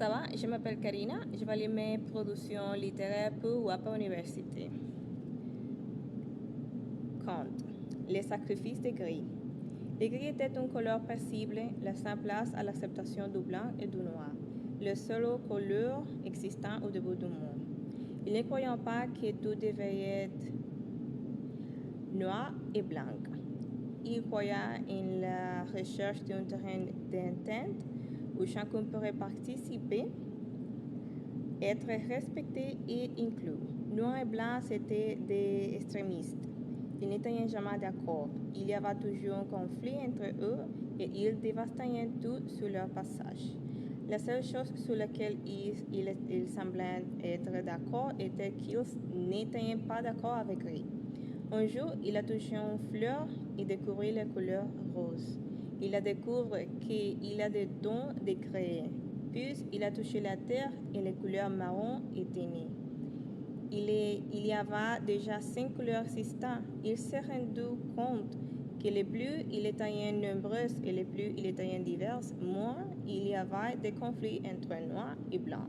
ça va? Je m'appelle Karina. Je vais lire mes productions littéraires pour WAPA Université. Conte. Les sacrifices des gris. Les gris étaient une couleur paisible, laissant place à l'acceptation du blanc et du noir, les seules couleurs existant au début du monde. Ils ne croyaient pas que tout devait être noir et blanc. Ils croyaient en la recherche d'un terrain d'entente où chacun pourrait participer, être respecté et inclus. Noir et blanc, c'était des extrémistes. Ils n'étaient jamais d'accord. Il y avait toujours un conflit entre eux et ils dévastaient tout sur leur passage. La seule chose sur laquelle ils semblaient être d'accord était qu'ils n'étaient pas d'accord avec lui. Un jour, il a touché une fleur et découvert la couleur rose. Il a découvert qu'il a des dons de créer. Puis, il a touché la terre et les couleurs marron étaient nées. Il y avait déjà 5 couleurs existantes. Il s'est rendu compte que les plus il était nombreuses et les plus il était divers, moins il y avait des conflits entre noir et blanc.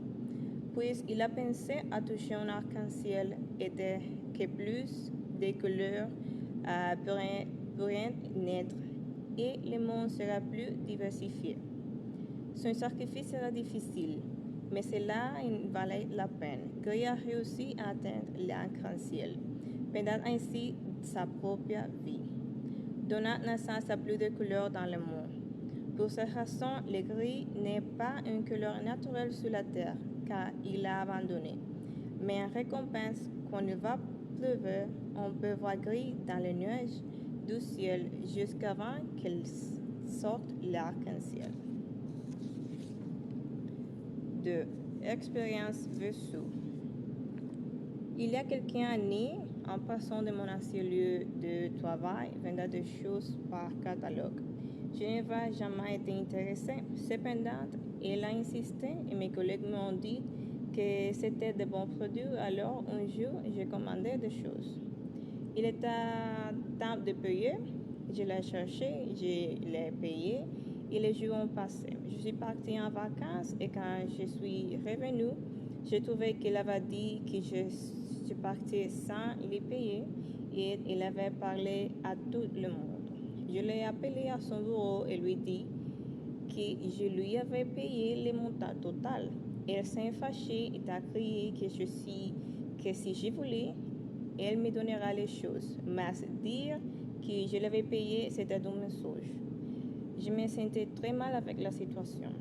Puis il a pensé à toucher un arc-en-ciel et que plus de couleurs pourraient naître et le monde sera plus diversifié. Son sacrifice sera difficile, mais cela en valait la peine. Gris a réussi à atteindre l'arc-en-ciel, pendant ainsi sa propre vie, donnant naissance à plus de couleurs dans le monde. Pour cette raison, le gris n'est pas une couleur naturelle sur la terre, car il l'a abandonnée. Mais en récompense, quand il va pleuvoir, on peut voir gris dans les nuages du ciel jusqu'avant qu'il sorte l'arc-en-ciel. 2. Expérience vécue. Il y a quelques années, en passant de mon ancien lieu de travail, vendant des choses par catalogue. Je n'avais jamais été intéressée. Cependant, elle a insisté et mes collègues m'ont dit que c'était de bons produits. Alors, un jour, j'ai commandé des choses. Il était temps de payer. Je l'ai cherché, je l'ai payé et les jours ont passé. Je suis partie en vacances et quand je suis revenue, j'ai trouvé qu'il avait dit que je suis partie sans les payer et il avait parlé à tout le monde. Je l'ai appelé à son bureau et lui dit que je lui avais payé le montant total. Elle s'est fâchée et a crié que si je voulais, elle me donnera les choses. Mais dire que je l'avais payé, c'était un mensonge. Je me sentais très mal avec la situation.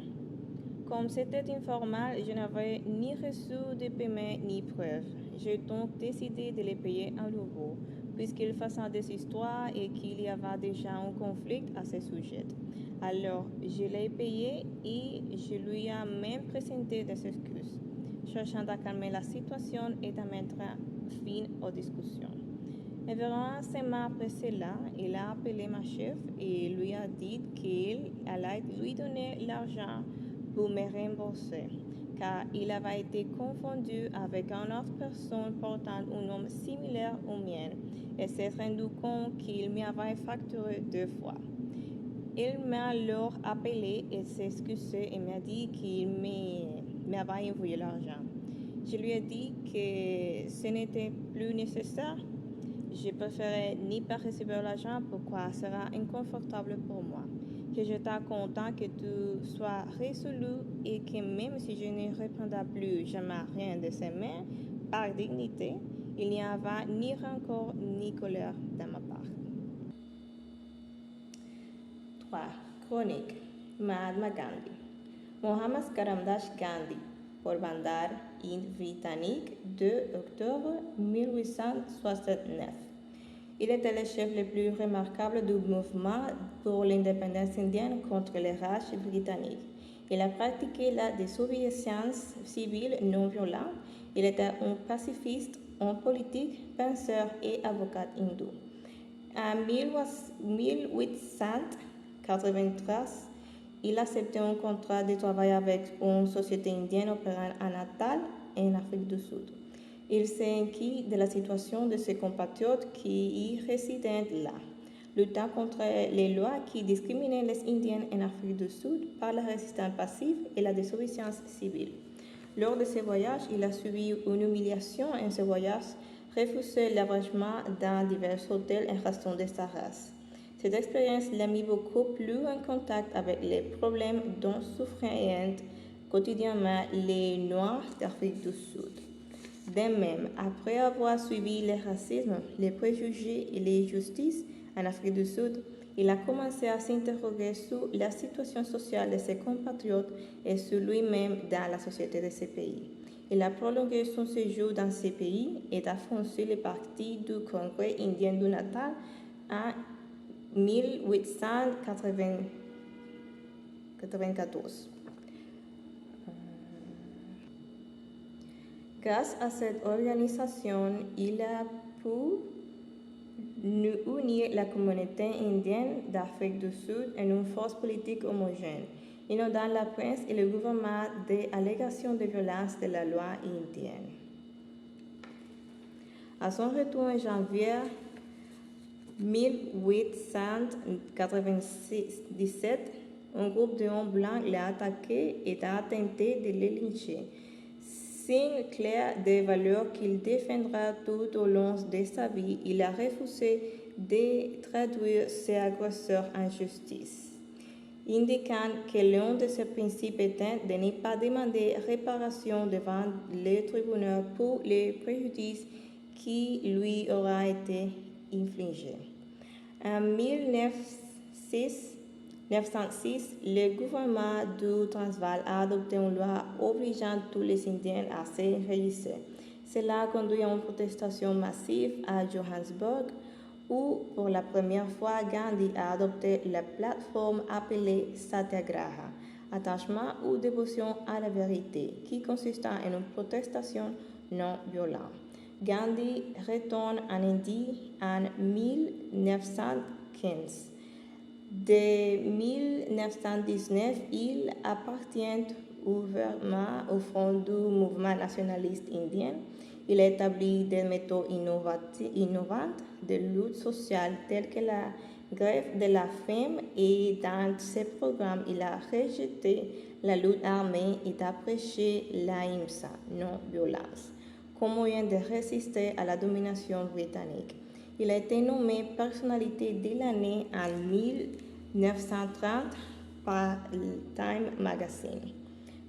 Comme c'était informel, je n'avais ni reçu de paiement ni preuve. J'ai donc décidé de les payer à nouveau, puisqu'ils faisaient des histoires et qu'il y avait déjà un conflit à ce sujet. Alors, je l'ai payé et je lui ai même présenté des excuses, cherchant à calmer la situation et à mettre fin aux discussions. Environ un semaine après cela, il a appelé ma chef et lui a dit qu'il allait lui donner l'argent pour me rembourser, car il avait été confondu avec une autre personne portant un nom similaire au mien et s'est rendu compte qu'il m'avait facturé 2 fois. Il m'a alors appelé et s'est excusé et m'a dit qu'il m'avait envoyé l'argent. Je lui ai dit que ce n'était plus nécessaire. Je préférais ni pas recevoir l'argent, pourquoi sera inconfortable pour moi. Que j'étais content que tout soit résolu et que même si je ne reprendrai plus jamais rien de ses mains, par dignité, il n'y avait ni rancœur ni colère de ma part. 3. Chronique. Mahatma Gandhi. Mohammad Karamdas Gandhi, Porbandar, Inde britannique, 2 octobre 1869. Il était le chef le plus remarquable du mouvement pour l'indépendance indienne contre les Raj britanniques. Il a pratiqué la désobéissance civile non violente. Il était un pacifiste, un politique, penseur et avocat hindou. En 1893, il acceptait un contrat de travail avec une société indienne opérant à Natal, en Afrique du Sud. Il s'est inquiet de la situation de ses compatriotes qui y résidaient là. luttant contre les lois qui discriminaient les Indiens en Afrique du Sud par la résistance passive et la désobéissance civile. Lors de ses voyages, il a subi une humiliation en ce voyage, refusé l'hébergement dans divers hôtels en raison de sa race. Cette expérience l'a mis beaucoup plus en contact avec les problèmes dont souffraient quotidiennement les Noirs d'Afrique du Sud. De même, après avoir suivi le racisme, les préjugés et les injustices en Afrique du Sud, il a commencé à s'interroger sur la situation sociale de ses compatriotes et sur lui-même dans la société de ces pays. Il a prolongé son séjour dans ces pays et a franchi les parties du Congrès indien du Natal en 1894. Grâce à cette organisation, il a pu unir la communauté indienne d'Afrique du Sud en une force politique homogène, inondant la presse et le gouvernement des allégations de violence de la loi indienne. À son retour en janvier 1897, un groupe d'hommes blancs l'a attaqué et a tenté de le lyncher. Signe clair des valeurs qu'il défendra tout au long de sa vie, il a refusé de traduire ses agresseurs en justice, indiquant que l'un de ses principes était de ne pas demander réparation devant les tribunaux pour les préjudices qui lui auraient été infligés. En 1906, le gouvernement du Transvaal a adopté une loi obligeant tous les Indiens à s'enregistrer. Cela a conduit à une protestation massive à Johannesburg, où pour la première fois Gandhi a adopté la plateforme appelée Satyagraha, attachement ou dévotion à la vérité, qui consiste en une protestation non violente. Gandhi retourne en Indie en 1915. De 1919, il appartient ouvertement au front du mouvement nationaliste indien. Il a établi des méthodes innovantes de lutte sociale telles que la grève de la faim et dans ses programmes, il a rejeté la lutte armée et a prêché l'ahimsa, non-violence, comme moyen de résister à la domination britannique. Il a été nommé personnalité de l'année en 1930 par le Time Magazine.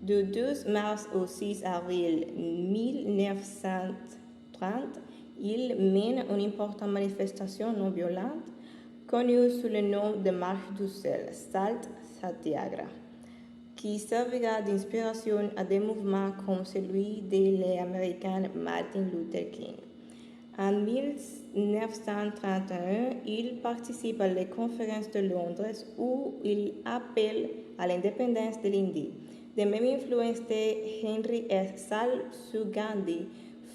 Du 12 mars au 6 avril 1930, il mène une importante manifestation non violente connue sous le nom de Marche du sel, Salt Satyagraha, qui servira d'inspiration à des mouvements comme celui de l'Américain Martin Luther King. En 1931, il participe à la conférence de Londres où il appelle à l'indépendance de l'Indie. De même influence de Henry S. Salle sur Gandhi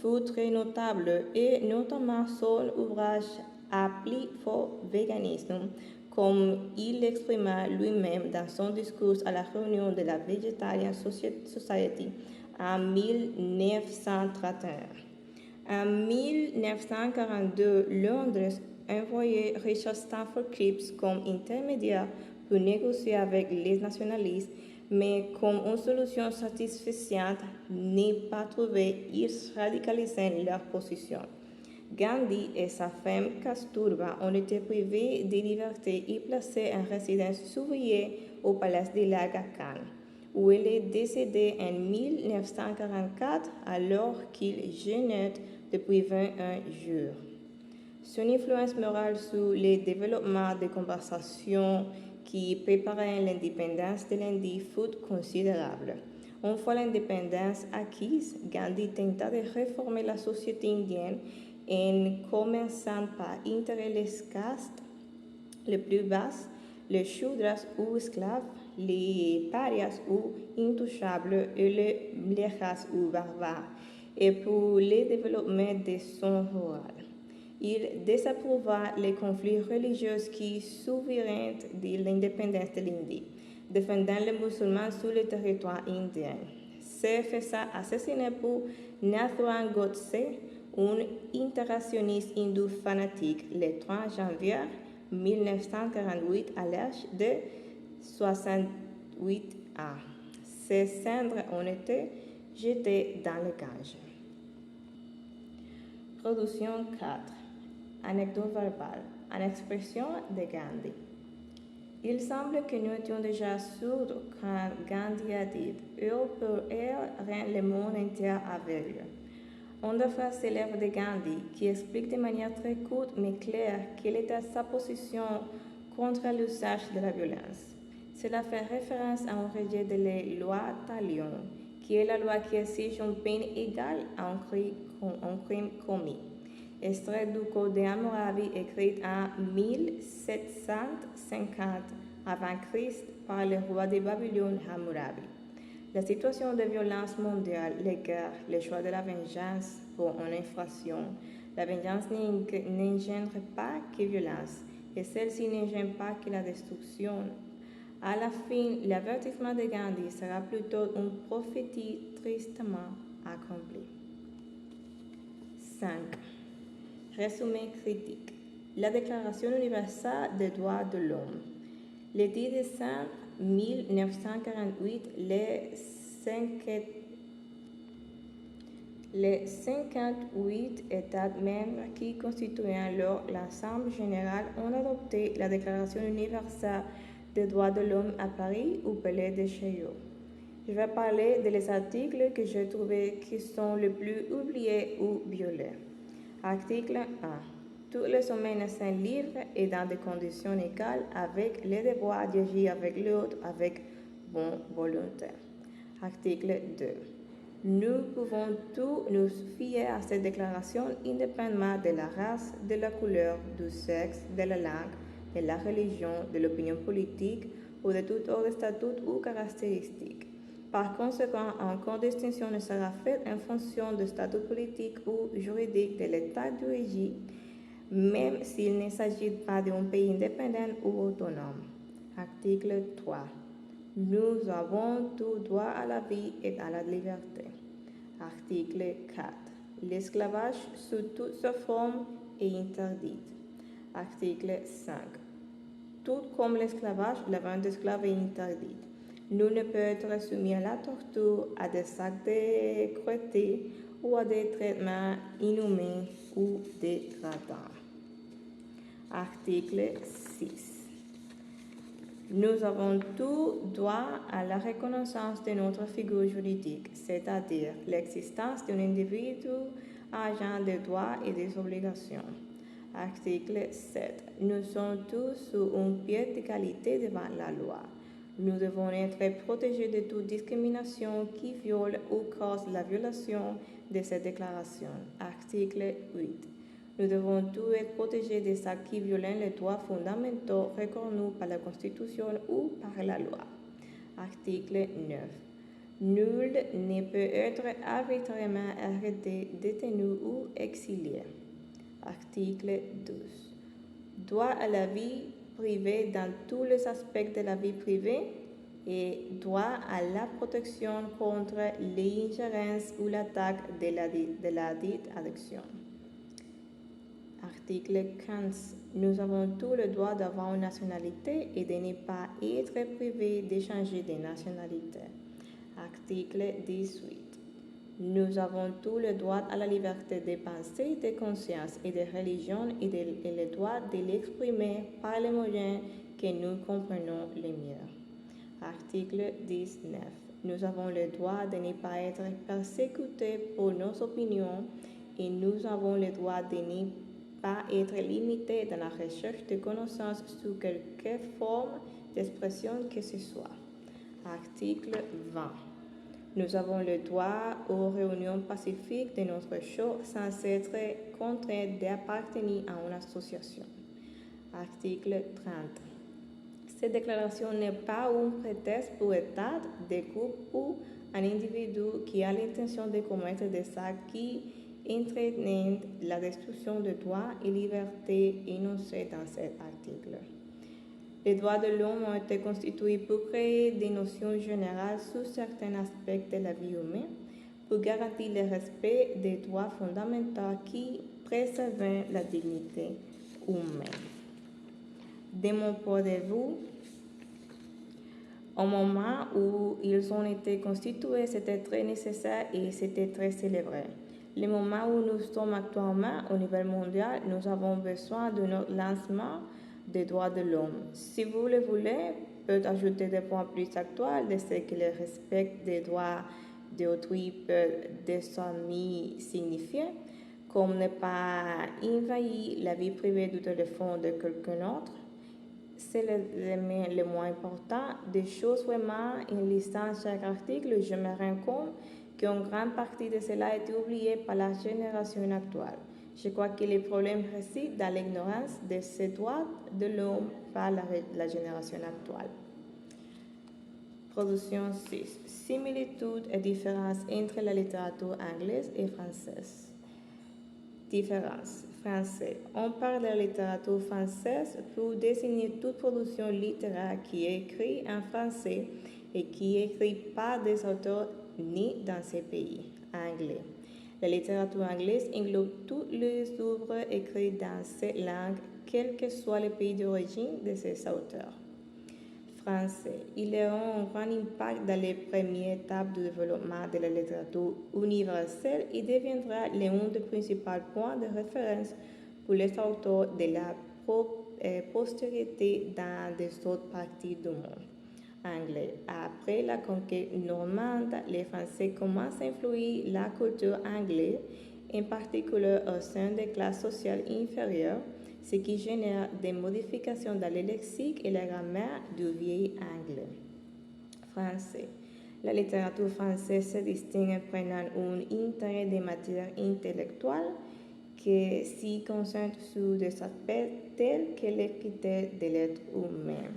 fut très notable et notamment son ouvrage A Plea for Veganism, comme il l'exprima lui-même dans son discours à la réunion de la Vegetarian Society en 1931. En 1942, Londres envoyait Richard Stanford Cripps comme intermédiaire pour négocier avec les nationalistes, mais comme une solution satisfaisante n'est pas trouvée, ils radicalisaient leur position. Gandhi et sa femme Kasturba ont été privés de liberté et placés en résidence surveillée au palais de l'Aga Khan, où elle est décédée en 1944 alors qu'il jeûnait depuis 21 jours. Son influence morale sur le développement des conversations qui préparaient l'indépendance de l'Indie fut considérable. Une fois l'indépendance acquise, Gandhi tenta de réformer la société indienne en commençant par intégrer les castes les plus basses, les Shudras ou esclaves, les parias ou intouchables et les races ou barbares, et pour le développement des zones rurales. Il désapprouva les conflits religieux qui survirent de l'indépendance de l'Indie, défendant les musulmans sur le territoire indien. Se faisait assassiner pour Nathuram Godse, un interrationniste hindou fanatique, le 3 janvier 1948 à l'âge de 68 ans. Ses cendres ont été jetées dans le Gange. Production 4. Anecdote verbale. En expression de Gandhi. Il semble que nous étions déjà sourds quand Gandhi a dit « Eux pour eux rend le monde entier aveugle ». Une phrase célèbre de Gandhi qui explique de manière très courte mais claire quelle était sa position contre l'usage de la violence. Cela fait référence à un rejet de la loi Talion, qui est la loi qui exige une peine égale à un crime commis. Extrait du Code de Hammurabi écrit en 1750 avant Christ par le roi de Babylone Hammurabi. La situation de violence mondiale, les guerres, le choix de la vengeance pour une infraction. La vengeance n'engendre pas que violence, et celle-ci n'engendre pas que la destruction. À la fin, l'avertissement de Gandhi sera plutôt une prophétie tristement accomplie. 5. Résumé critique. La Déclaration universelle des droits de l'homme. Le 10 décembre 1948, les 58 États membres qui constituaient alors l'Assemblée générale ont adopté la Déclaration universelle des droits de l'homme à Paris au Palais de Chaillot. Je vais parler des articles que j'ai trouvés qui sont les plus oubliés ou violés. Article 1. Tous les humains sont libres et dans des conditions égales avec le devoir d'agir avec l'autre avec bonne volonté. Article 2. Nous pouvons tous nous fier à cette déclaration indépendamment de la race, de la couleur, du sexe, de la langue, de la religion, de l'opinion politique ou de tout autre statut ou caractéristique. Par conséquent, aucune distinction ne sera faite en fonction du statut politique ou juridique de l'État d'origine, même s'il ne s'agit pas d'un pays indépendant ou autonome. Article 3. Nous avons tout droit à la vie et à la liberté. Article 4. L'esclavage sous toutes ses formes est interdit. Article 5. Tout comme l'esclavage, la vente d'esclaves est interdite. Nul ne peut être soumis à la torture, à des actes de cruauté ou à des traitements inhumains ou dégradants. Article 6. Nous avons tout droit à la reconnaissance de notre figure juridique, c'est-à-dire l'existence d'un individu agent des droits et des obligations. Article 7. Nous sommes tous sous un pied d'égalité devant la loi. Nous devons être protégés de toute discrimination qui viole ou cause la violation de cette déclaration. Article 8. Nous devons tous être protégés des actes qui violent les droits fondamentaux reconnus par la Constitution ou par la loi. Article 9. Nul ne peut être arbitrairement arrêté, détenu ou exilé. Article 12. Droit à la vie privée dans tous les aspects de la vie privée et droit à la protection contre l'ingérence ou l'attaque de la dite addiction. Article 15. Nous avons tout le droit d'avoir une nationalité et de ne pas être privés d'échanger de nationalité. Article 18. Nous avons tout le droit à la liberté de pensée, de conscience et de religion et le droit de l'exprimer par les moyens que nous comprenons les mieux. Article 19. Nous avons le droit de ne pas être persécutés pour nos opinions et nous avons le droit de ne pas être limités dans la recherche de connaissances sous quelque forme d'expression que ce soit. Article 20. Nous avons le droit aux réunions pacifiques de notre show sans être contraints d'appartenir à une association. Article 30. Cette déclaration n'est pas un prétexte pour État, des groupes ou un individu qui a l'intention de commettre des actes qui entraînent la destruction de droits et libertés énoncés dans cet article. Les droits de l'homme ont été constitués pour créer des notions générales sur certains aspects de la vie humaine, pour garantir le respect des droits fondamentaux qui préservent la dignité humaine. De mon point de vue, au moment où ils ont été constitués, c'était très nécessaire et c'était très célébré. Le moment où nous sommes actuellement au niveau mondial, nous avons besoin de notre lancement des droits de l'homme. Si vous le voulez, peut ajouter des points plus actuels de ce que le respect des droits d'autrui peut désormais signifier, comme ne pas envahir la vie privée du téléphone de quelqu'un d'autre. C'est le moins important. Des choses vraiment, en lisant chaque article, je me rends compte qu'une grande partie de cela a été oubliée par la génération actuelle. Je crois que le problème réside dans l'ignorance de ces droits de l'homme par la génération actuelle. Production 6. Similitudes et différences entre la littérature anglaise et française. Différence. Français. On parle de la littérature française pour désigner toute production littéraire qui est écrite en français et qui est écrite par des auteurs nés dans ces pays. Anglais. La littérature anglaise englobe toutes les œuvres écrites dans cette langue, quel que soit le pays d'origine de ces auteurs. Français. Il a un grand impact dans les premières étapes du développement de la littérature universelle et deviendra l'un des principaux points de référence pour les auteurs de la postérité dans des autres parties du monde. Anglais. Après la conquête normande, les Français commencent à influer la culture anglaise, en particulier au sein des classes sociales inférieures, ce qui génère des modifications dans le lexique et la grammaire du vieil anglais. Français. La littérature française se distingue en prenant un intérêt des matières intellectuelles qui s'y concentre sur des aspects tels que l'équité de l'être humain,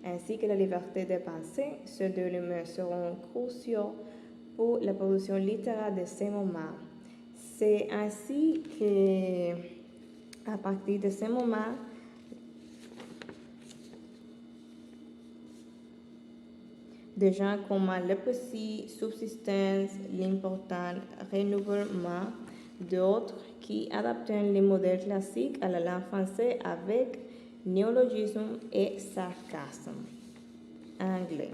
ainsi que la liberté de penser. Ces deux éléments seront cruciaux pour la production littéraire de ce moment. C'est ainsi que, à partir de ce moment, des gens comme le petit subsistance, l'important renouvellement d'autres qui adaptent les modèles classiques à la langue française avec néologisme et sarcasme. Anglais.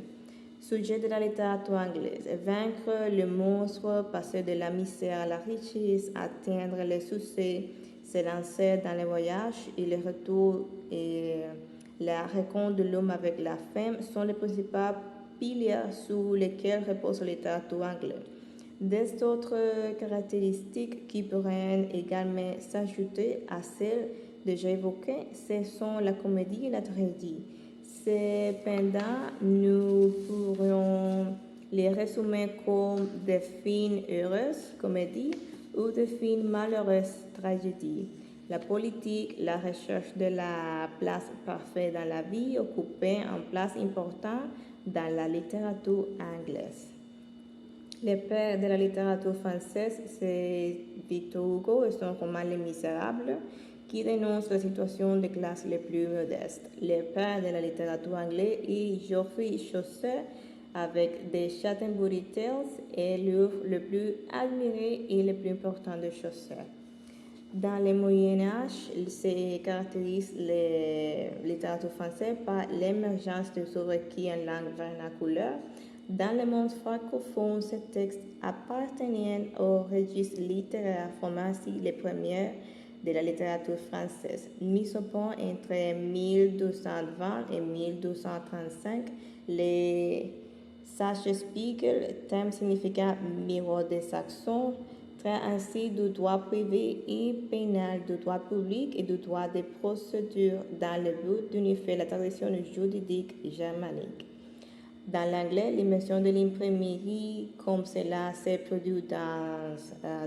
Sujet de la littérature anglaise. Vaincre le monstre, passer de la misère à la richesse, atteindre le succès, se lancer dans le voyage et le retour et la rencontre de l'homme avec la femme sont les principaux piliers sur lesquels repose la littérature anglaise. Des autres caractéristiques qui pourraient également s'ajouter à celles déjà évoquées, ce sont la comédie et la tragédie. Cependant, nous pourrions les résumer comme des films heureuses, comédies, ou des films malheureuses, tragédies. La politique, la recherche de la place parfaite dans la vie occupait une place importante dans la littérature anglaise. Le père de la littérature française, c'est Victor Hugo et son roman Les Misérables, qui dénonce la situation des classes les plus modestes. Le père de la littérature anglaise est Geoffrey Chaucer, avec The Canterbury Tales est l'œuvre le plus admiré et le plus important de Chaucer. Dans le Moyen-Âge, il se caractérise la littérature française par l'émergence des œuvres qui en langue vernaculaire. Dans le monde francophone, ces textes appartenaient au registre littéraire formant ainsi les premières de la littérature française. Mis au point entre 1220 et 1235, les Sage-Spiegel, thème signifiant miroir des Saxons, traite ainsi du droit privé et pénal, du droit public et du droit des procédures dans le but d'unifier la tradition juridique germanique. Dans l'anglais, l'immersion de l'imprimerie, comme cela s'est produit dans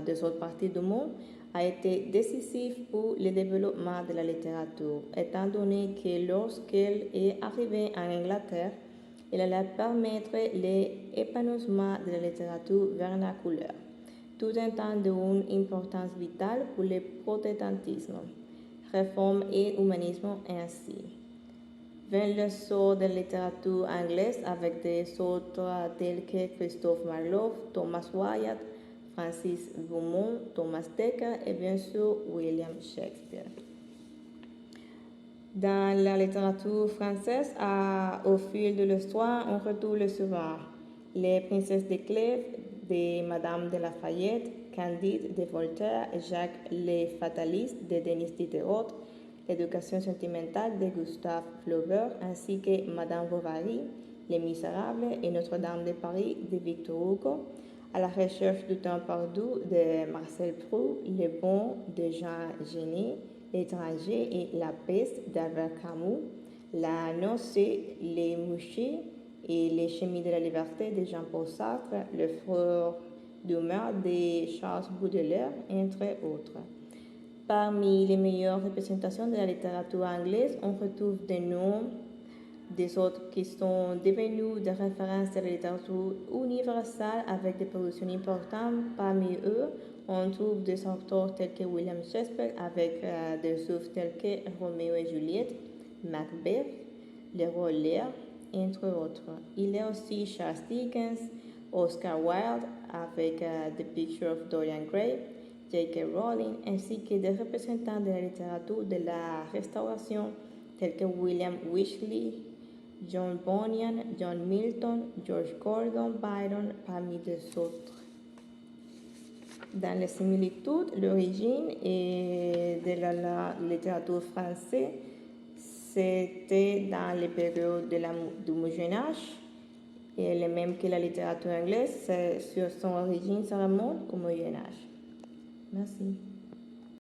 des autres parties du monde, a été décisive pour le développement de la littérature, étant donné que lorsqu'elle est arrivée en Angleterre, elle allait permettre l'épanouissement de la littérature vernaculaire, tout étant d'une importance vitale pour le protestantisme, réforme et humanisme ainsi. Vint le sort de la littérature anglaise avec des auteurs tels que Christophe Marlowe, Thomas Wyatt, Francis Beaumont, Thomas Dekker et bien sûr William Shakespeare. Dans la littérature française, au fil de l'histoire, on retrouve le souvent les princesses de Clèves de Madame de Lafayette, Candide de Voltaire, Jacques le Fataliste de Denis Diderot, l'éducation sentimentale de Gustave Flaubert, ainsi que Madame Bovary, Les Misérables et Notre-Dame de Paris de Victor Hugo, À la recherche du temps perdu de Marcel Proust, Le Bon de Jean Genet, L'étranger et la peste d'Albert Camus, La nausée, Les mouchés et Les chemins de la liberté de Jean-Paul Sartre, Le frère d'humeur de Charles Baudelaire, entre autres. Parmi les meilleures représentations de la littérature anglaise, on retrouve des noms des autres qui sont devenus des références de la littérature universelle avec des productions importantes. Parmi eux, on trouve des auteurs tels que William Shakespeare avec des œuvres telles que Roméo et Juliette, Macbeth, Le Roi Lear, entre autres. Il y a aussi Charles Dickens, Oscar Wilde avec The Picture of Dorian Gray, J.K. Rowling, ainsi que des représentants de la littérature de la Restauration tels que William Wycherley, John Bunyan, John Milton, George Gordon Byron, parmi les autres. Dans les similitudes, l'origine de la littérature française, c'était dans les périodes du Moyen Âge, et le même que la littérature anglaise, sur son origine, ça remonte au Moyen Âge. Merci.